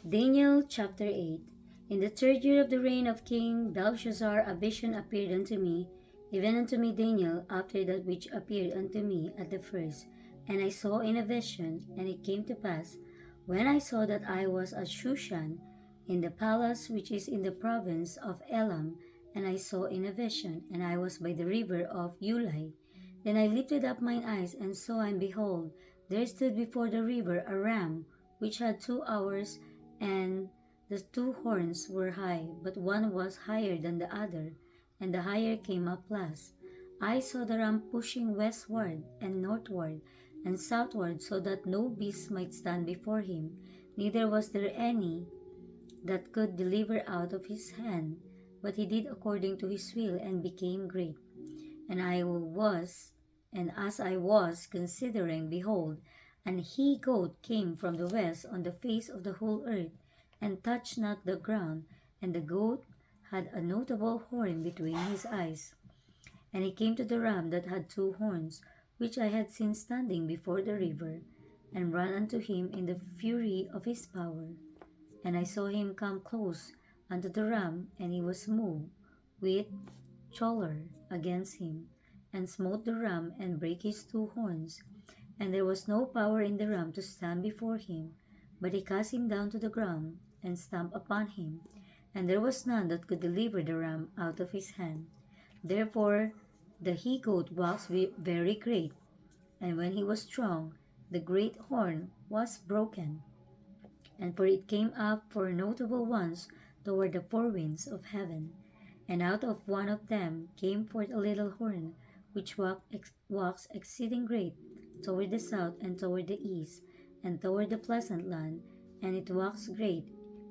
Daniel chapter 8. In the third year of the reign of King Belshazzar, a vision appeared unto me, even unto me Daniel, after that which appeared unto me at the first. And I saw in a vision, and it came to pass, when I saw that I was at Shushan, in the palace which is in the province of Elam, and I saw in a vision, and I was by the river of Ulai. Then I lifted up mine eyes, and saw, and behold, there stood before the river a ram, which had 2 hours, and the two horns were high, but one was higher than the other, and the higher came up last. I saw the ram pushing westward and northward and southward, so that no beast might stand before him, neither was there any that could deliver out of his hand. But he did according to his will, and became great. And I was, and as I was considering, behold, an he goat came from the west on the face of the whole earth, and touched not the ground, and the goat had a notable horn between his eyes. And he came to the ram that had 2 horns, which I had seen standing before the river, and ran unto him in the fury of his power. And I saw him come close unto the ram, and he was moved with choler against him, and smote the ram, and brake his 2 horns. And there was no power in the ram to stand before him, but he cast him down to the ground, and stamped upon him, and there was none that could deliver the ram out of his hand. Therefore the he goat waxed very great, and when he was strong, the great horn was broken, and for it came up for notable ones toward the 4 winds of heaven. And out of one of them came forth a little horn, which walks exceeding great, toward the south, and toward the east, and toward the pleasant land, and it walks great,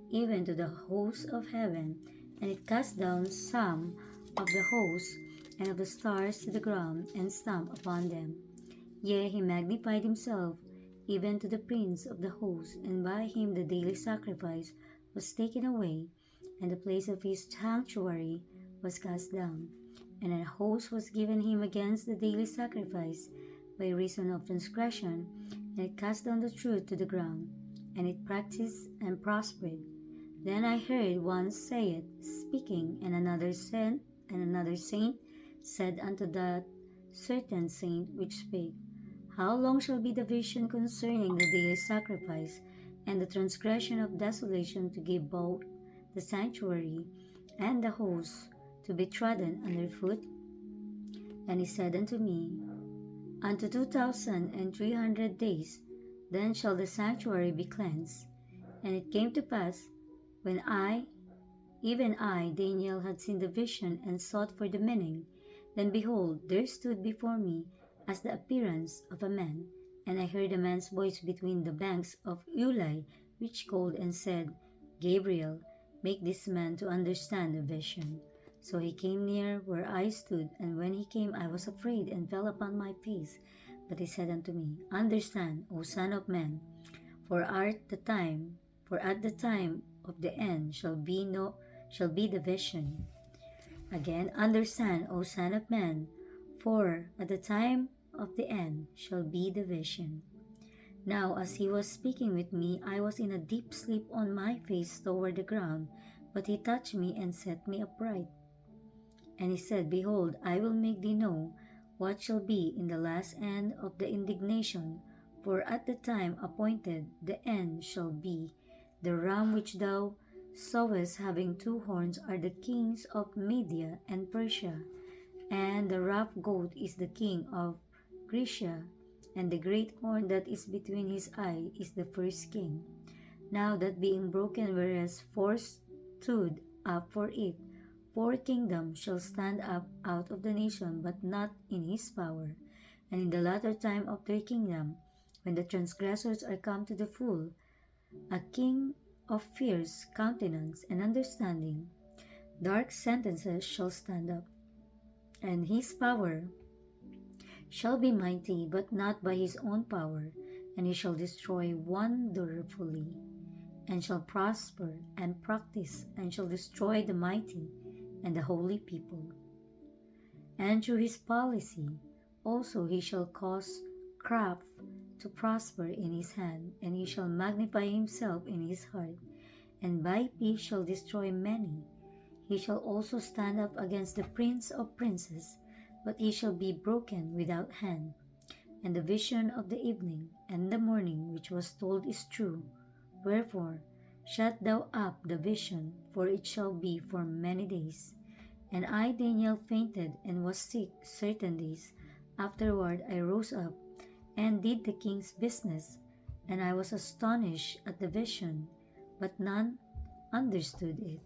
even to the hosts of heaven, and it cast down some of the hosts and of the stars to the ground, and stamped upon them. Yea, he magnified himself, even to the prince of the host, and by him the daily sacrifice was taken away, and the place of his sanctuary was cast down. And an host was given him against the daily sacrifice by reason of transgression, and it cast down the truth to the ground, and it practiced and prospered. Then I heard one say it, speaking, and another saint said unto that certain saint which spake, how long shall be the vision concerning the daily sacrifice, and the transgression of desolation, to give both the sanctuary and the host to be trodden under foot? And he said unto me, unto 2,300 days, then shall the sanctuary be cleansed. And it came to pass, when even I, Daniel, had seen the vision and sought for the meaning, then behold, there stood before me as the appearance of a man, and I heard a man's voice between the banks of Ulai, which called and said, Gabriel, make this man to understand the vision. So he came near where I stood, and when he came, I was afraid and fell upon my face. But he said unto me, understand, O son of man, for at the time of the end shall be the vision. Again, understand, O son of man, for at the time of the end shall be the vision. Now as he was speaking with me, I was in a deep sleep on my face toward the ground, but he touched me and set me upright. And he said, behold, I will make thee know what shall be in the last end of the indignation, for at the time appointed the end shall be. The ram which thou sawest having 2 horns are the kings of Media and Persia, and the rough goat is the king of Grecia, and the great horn that is between his eye is the first king. Now that being broken, whereas 4 stood up for it, 4 kingdoms shall stand up out of the nation, but not in his power. And in the latter time of their kingdom, when the transgressors are come to the full, a king of fierce countenance and understanding, dark sentences shall stand up, and his power shall be mighty, but not by his own power, and he shall destroy wonderfully, and shall prosper and practice, and shall destroy the mighty and the holy people. And through his policy also he shall cause craft to prosper in his hand, and he shall magnify himself in his heart, and by peace shall destroy many. He shall also stand up against the prince of princes, but he shall be broken without hand. And the vision of the evening and the morning which was told is true. Wherefore, shut thou up the vision, for it shall be for many days. And I, Daniel, fainted and was sick certain days. Afterward I rose up and did the king's business, and I was astonished at the vision, but none understood it.